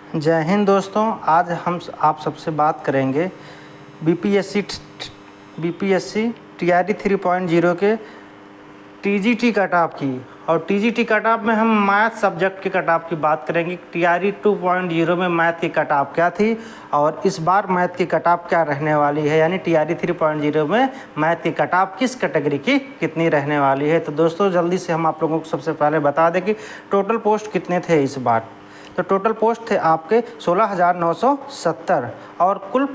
जय हिंद दोस्तों। आज हम आप सबसे बात करेंगे बीपीएससी टीआरई 3.0 के टीजीटी कट ऑफ की। और टीजीटी कट ऑफ में हम मैथ सब्जेक्ट के कट ऑफ की बात करेंगे। टीआरई 2.0 में मैथ की कट ऑफ क्या थी और इस बार मैथ की कट ऑफ क्या रहने वाली है, यानी टीआरई 3.0 में मैथ की कट ऑफ किस कैटेगरी की कितनी रहने वाली है। तो दोस्तों जल्दी से हम आप लोगों को सबसे पहले बता दें कि टोटल पोस्ट कितने थे इस बार। तो टोटल पोस्ट थे आपके 16,970 और कुल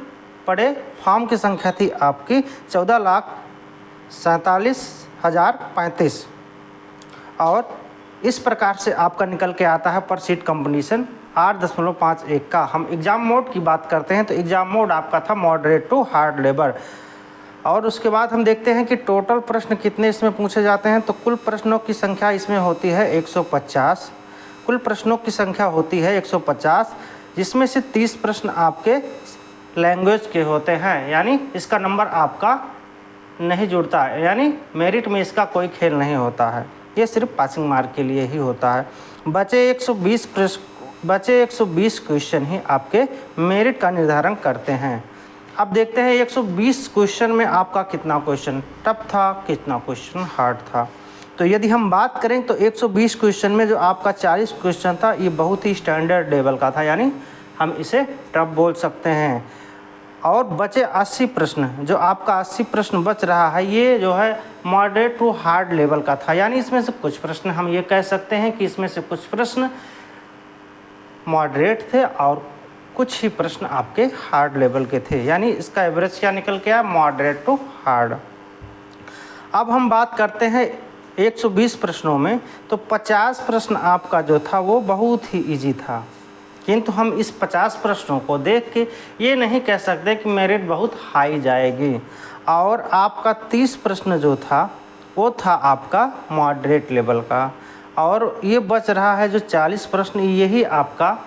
पड़े फॉर्म की संख्या थी आपकी 14,47,035। और इस प्रकार से आपका निकल के आता है पर सीट कॉम्बिनेशन 8.51 का। हम एग्ज़ाम मोड की बात करते हैं तो एग्ज़ाम मोड आपका था मॉडरेट टू हार्ड लेबर। और उसके बाद हम देखते हैं कि टोटल प्रश्न कितने इसमें पूछे जाते हैं। तो कुल प्रश्नों की संख्या इसमें होती है 150। कुल प्रश्नों की संख्या होती है 150, जिसमें से 30 प्रश्न आपके लैंग्वेज के होते हैं, यानी इसका नंबर आपका नहीं जुड़ता है, यानी मेरिट में इसका कोई खेल नहीं होता है, ये सिर्फ पासिंग मार्क के लिए ही होता है। बचे 120 क्वेश्चन ही आपके मेरिट का निर्धारण करते हैं। अब देखते हैं 120 क्वेश्चन में आपका कितना क्वेश्चन टफ था, कितना क्वेश्चन हार्ड था। तो यदि हम बात करें तो 120 क्वेश्चन में जो आपका 40 क्वेश्चन था ये बहुत ही स्टैंडर्ड लेवल का था, यानी हम इसे टफ बोल सकते हैं। और बचे 80 प्रश्न, जो आपका 80 प्रश्न बच रहा है ये जो है मॉडरेट टू हार्ड लेवल का था, यानी इसमें से कुछ प्रश्न हम ये कह सकते हैं कि इसमें से कुछ प्रश्न मॉडरेट थे और कुछ ही प्रश्न आपके हार्ड लेवल के थे, यानी इसका एवरेज क्या निकल के आया, मॉडरेट टू हार्ड। अब हम बात करते हैं 120 प्रश्नों में, तो 50 प्रश्न आपका जो था वो बहुत ही इजी था, किंतु हम इस 50 प्रश्नों को देख के ये नहीं कह सकते कि मेरिट बहुत हाई जाएगी। और आपका 30 प्रश्न जो था वो था आपका मॉडरेट लेवल का, और ये बच रहा है जो 40 प्रश्न, यही आपका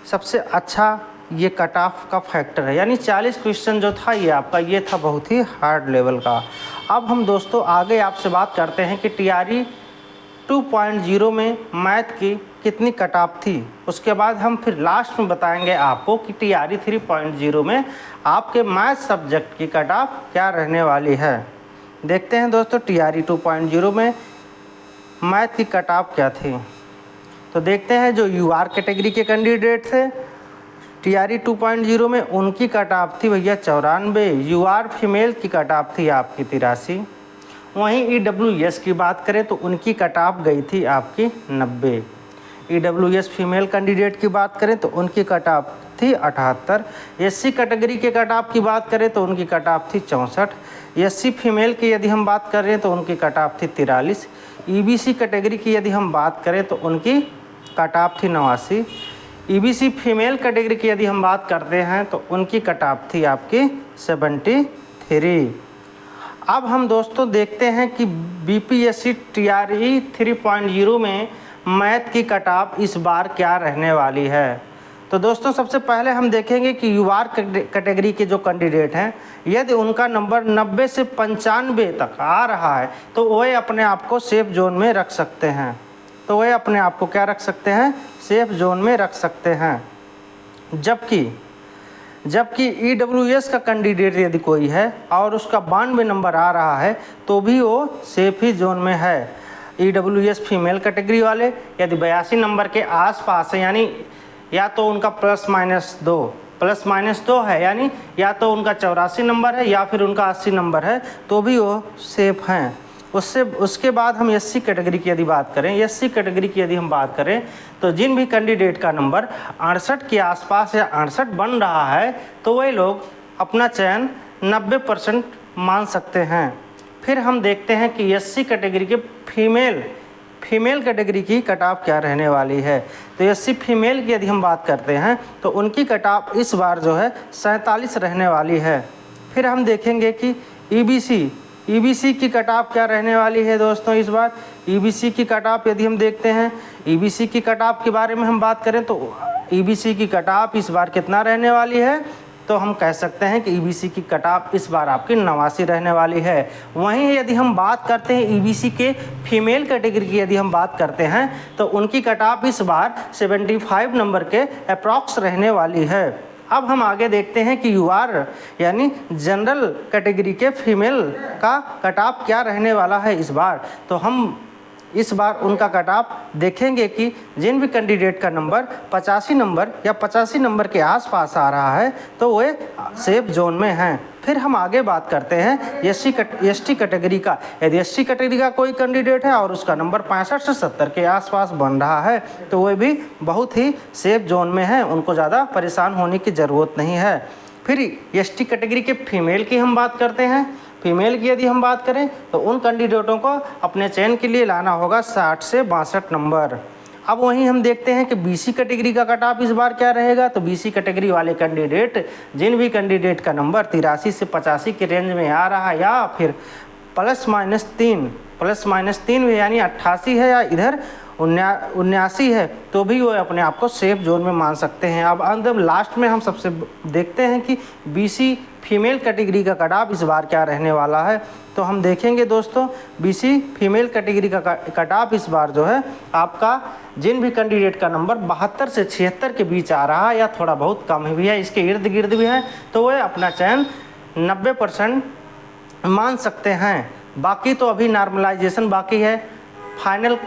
सबसे अच्छा ये कट ऑफ का फैक्टर है, यानी 40 क्वेश्चन जो था ये आपका ये था बहुत ही हार्ड लेवल का। अब हम दोस्तों आगे आपसे बात करते हैं कि टीआरई 2.0 में मैथ की कितनी कट ऑफ थी। उसके बाद हम फिर लास्ट में बताएंगे आपको कि टीआरई 3.0 में आपके मैथ सब्जेक्ट की कट ऑफ क्या रहने वाली है। देखते हैं दोस्तों टीआरई 2.0 में मैथ की कट ऑफ क्या थी। तो देखते हैं जो यूआर कैटेगरी के कैंडिडेट थे टीआरई 2.0 में उनकी कट ऑफ थी भैया 94। यूआर फीमेल की कट ऑफ थी आपकी 83। वहीं ईडब्ल्यूएस की बात करें तो उनकी कट ऑफ गई थी आपकी 90। ईडब्ल्यूएस फीमेल कैंडिडेट की बात करें तो उनकी कट ऑफ थी 78। एससी कैटेगरी के कट ऑफ की बात करें तो उनकी कट ऑफ थी 64। एससी फीमेल की यदि हम बात कर रहे हैं तो उनकी कट ऑफ थी 43। ईबीसी कैटेगरी की यदि हम बात करें तो उनकी कट ऑफ थी 89। ईबीसी फीमेल कैटेगरी की यदि हम बात करते हैं तो उनकी कट ऑफ थी आपकी 73। अब हम दोस्तों देखते हैं कि बीपीएससी टीआरई 3.0 में मैथ की कट ऑफ इस बार क्या रहने वाली है। तो दोस्तों सबसे पहले हम देखेंगे कि यूआर कैटेगरी के जो कैंडिडेट हैं यदि उनका नंबर 90 से 95 तक आ रहा है तो वह अपने आप को सेफ जोन में रख सकते हैं। तो वह अपने आप को क्या रख सकते हैं, सेफ जोन में रख सकते हैं। जबकि ईडब्ल्यूएस का कैंडिडेट यदि कोई है और उसका 92 नंबर आ रहा है तो भी वो सेफ ही जोन में है। ईडब्ल्यूएस फीमेल कैटेगरी वाले यदि 82 नंबर के आसपास है, यानी या तो उनका +-2 है, यानी या तो उनका 84 नंबर है या फिर उनका 80 नंबर है, तो भी वो सेफ हैं। उसके बाद हम एससी कैटेगरी की यदि बात करें, तो जिन भी कैंडिडेट का नंबर 68 के आसपास या 68 बन रहा है तो वही लोग अपना चयन 90% मान सकते हैं। फिर हम देखते हैं कि एससी कैटेगरी के फीमेल कैटेगरी की कट ऑफ क्या रहने वाली है। तो एससी फीमेल की यदि हम बात करते हैं तो उनकी कट ऑफ इस बार जो है 47 रहने वाली है। फिर हम देखेंगे कि ईबीसी की कट ऑफ क्या रहने वाली है दोस्तों इस बार। ईबीसी की कट ऑफ यदि हम देखते हैं, ईबीसी की कट ऑफ के बारे में हम बात करें तो ईबीसी की कट ऑफ इस बार कितना रहने वाली है, तो हम कह सकते हैं कि ईबीसी की कट ऑफ इस बार आपकी 89 रहने वाली है। वहीं यदि हम बात करते हैं ईबीसी के फीमेल कैटेगरी की, यदि हम बात करते हैं तो उनकी कट ऑफ इस बार 75 नंबर के अप्रॉक्स रहने वाली है। अब हम आगे देखते हैं कि यूआर यानी जनरल कैटेगरी के फीमेल का कट ऑफ क्या रहने वाला है इस बार। तो हम इस बार उनका कट ऑफ देखेंगे कि जिन भी कैंडिडेट का नंबर 85 नंबर या 85 नंबर के आसपास आ रहा है तो वे सेफ जोन में हैं। फिर हम आगे बात करते हैं एसटी कैटेगरी का। यदि एसटी कैटेगरी का कोई कैंडिडेट है और उसका नंबर 65 से 70 के आसपास बन रहा है तो वे भी बहुत ही सेफ जोन में है, उनको ज़्यादा परेशान होने की ज़रूरत नहीं है। फिर एसटी कैटेगरी के फीमेल की हम बात करते हैं। फीमेल की यदि हम बात करें तो उन कैंडिडेटों को अपने चयन के लिए लाना होगा 60 से 62 नंबर। अब वहीं हम देखते हैं कि बीसी कैटेगरी का कट ऑफ इस बार क्या रहेगा। तो बीसी कैटेगरी वाले कैंडिडेट, जिन भी कैंडिडेट का नंबर 83 से 85 के रेंज में आ रहा है या फिर +-3 में यानी 88 है या इधर 79 है तो भी वो अपने आप को सेफ जोन में मान सकते हैं। अब अंदर लास्ट में हम सबसे देखते हैं कि बीसी फीमेल कैटेगरी का कट ऑफ इस बार क्या रहने वाला है। तो हम देखेंगे दोस्तों, बीसी फीमेल कैटेगरी का कट ऑफ इस बार जो है आपका जिन भी कैंडिडेट का नंबर 72 से 76 के बीच आ रहा है या थोड़ा बहुत कम भी है, इसके इर्द गिर्द भी है, तो वह अपना चयन 90% मान सकते हैं। बाकी तो अभी नॉर्मलाइजेशन बाकी है। फाइनल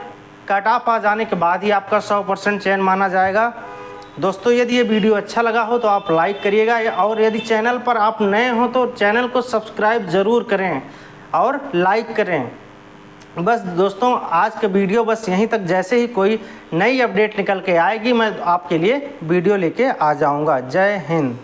कट ऑफ आ जाने के बाद ही आपका 100% चयन माना जाएगा। दोस्तों यदि ये वीडियो अच्छा लगा हो तो आप लाइक करिएगा, और यदि चैनल पर आप नए हो तो चैनल को सब्सक्राइब ज़रूर करें और लाइक करें। बस दोस्तों आज का वीडियो बस यहीं तक। जैसे ही कोई नई अपडेट निकल के आएगी मैं आपके लिए वीडियो लेके आ जाऊंगा। जय हिंद।